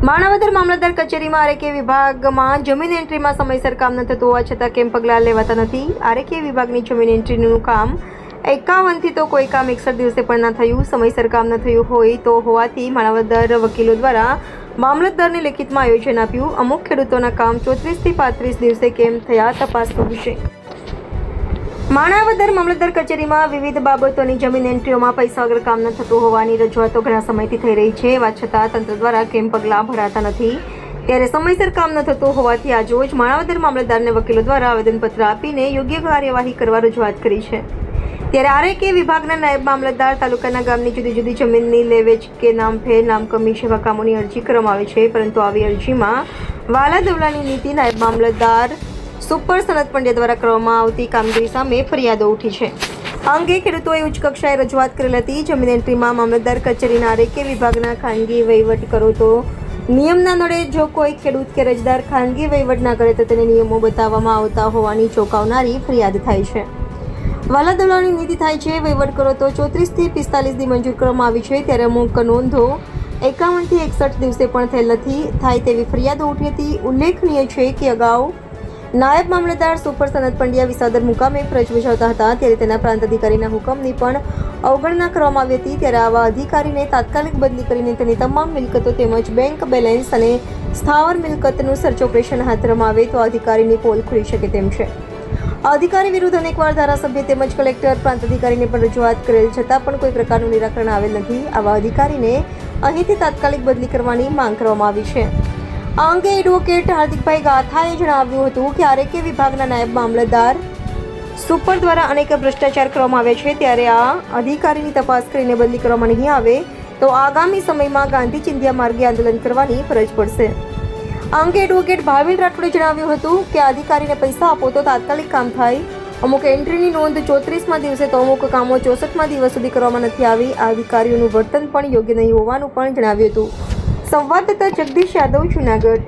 માણાવદર મામલતદાર કચેરીમાં આરકે વિભાગમાં જમીન એન્ટ્રીમાં સમયસર કામ ન થતું હોવા છતાં કેમ પગલાં લેવાતા નથી? આરકે વિભાગની જમીન એન્ટ્રીનું કામ 51 થી તો કોઈ કામ 61 દિવસે પણ ન થયું. સમયસર કામ ન થયું હોય તો હોવાથી માણાવદર વકીલો દ્વારા મામલતદારને લેખિતમાં આયોજન આપ્યું. અમુક ખેડૂતોના કામ 34 થી 35 દિવસે કેમ થયા તપાસનો વિષય. માણાવદર મામલતદાર કચેરીમાં વિવિધ બાબતોની જમીન એન્ટ્રીઓમાં પૈસા વગર કામ ન થતું હોવાની રજૂઆતો ઘણા સમયથી થઈ રહી છે. એવા છતાં તંત્ર દ્વારા કેમ પગલાં ભરાતા નથી? ત્યારે સમયસર કામ ન થતું હોવાથી આજરોજ માણાવદર મામલતદારને વકીલો દ્વારા આવેદનપત્ર આપીને યોગ્ય કાર્યવાહી કરવા રજૂઆત કરી છે. ત્યારે આરકે વિભાગના નાયબ મામલતદાર તાલુકાના ગામની જુદી જુદી જમીનની લેવેચ કે નામફેર નામકમી જેવા કામોની અરજી કરવામાં આવે છે, પરંતુ આવી અરજીમાં વાલા દવલાની નીતિ નાયબ મામલતદાર સુપર સનત પંડ્યા દ્વારા કરવામાં આવતી કામગીરી સામે ફરિયાદો ઉઠી છે. આ અંગે ખેડૂતોએ ઉચ્ચ કક્ષાએ રજૂઆત કરેલ હતી. જમીન એન્ટ્રીમાં મામલતદાર કચેરીના આરકે વિભાગના ખાનગી વહીવટ કરો તો નિયમના નડે. જો કોઈ ખેડૂત કે રજદાર ખાનગી વહીવટ ના કરે તો તેને નિયમો બતાવવામાં આવતા હોવાની ચોંકાવનારી ફરિયાદ થાય છે. વાલા દવલાની નીતિ થાય છે વહીવટ કરો તો 34 થી 45 દી મંજૂર કરવામાં આવી છે, ત્યારે અમુક નોંધો 51 થી 61 દિવસે પણ થયેલ નથી થાય તેવી ફરિયાદો ઉઠી હતી. ઉલ્લેખનીય છે કે અગાઉ નાયબ મામલતદાર સુપર સનત પંડ્યા વિસાદર મુકામે ફરજ બજાવતા હતા, ત્યારે તેના પ્રાંત અધિકારીના હુકમની પણ અવગણના કરવામાં આવી હતી. ત્યારે આવા અધિકારીને તાત્કાલિક બદલી કરીને તેની તમામ મિલકતો તેમજ બેંક બેલેન્સ અને સ્થાવર મિલકતનું સર્ચ ઓપરેશન હાથ ધરવામાં આવે તો અધિકારીની પોલ ખુલી શકે તેમ છે. અધિકારી વિરુદ્ધ અનેકવાર ધારાસભ્ય તેમજ કલેક્ટર પ્રાંત અધિકારીને પણ રજૂઆત કરેલ છતાં પણ કોઈ પ્રકારનું નિરાકરણ આવેલ નથી. આવા અધિકારીને અહીંથી તાત્કાલિક બદલી કરવાની માંગ કરવામાં આવી છે. આ અંગે એડવોકેટ હાર્દિકભાઈ ગાથાએ જણાવ્યું હતું કે આરકે વિભાગના નાયબ મામલતદાર સુપર દ્વારા અનેક ભ્રષ્ટાચાર કરવામાં આવ્યા છે, ત્યારે આ અધિકારીની તપાસ કરીને બદલી કરવામાં નહીં આવે તો આગામી સમયમાં ગાંધી ચિંધ્યા માર્ગે આંદોલન કરવાની ફરજ પડશે. આ અંગે એડવોકેટ ભાવિલ રાઠોડે જણાવ્યું હતું કે આ અધિકારીને પૈસા આપો તો તાત્કાલિક કામ થાય. અમુક એન્ટ્રીની નોંધ 34મા દિવસે તો અમુક કામો 64મા દિવસ સુધી કરવામાં નથી આવી. આ અધિકારીઓનું વર્તન પણ યોગ્ય નહીં હોવાનું પણ જણાવ્યું હતું. સંવાદદાતા જગદીશ યાદવ, જૂનાગઢ.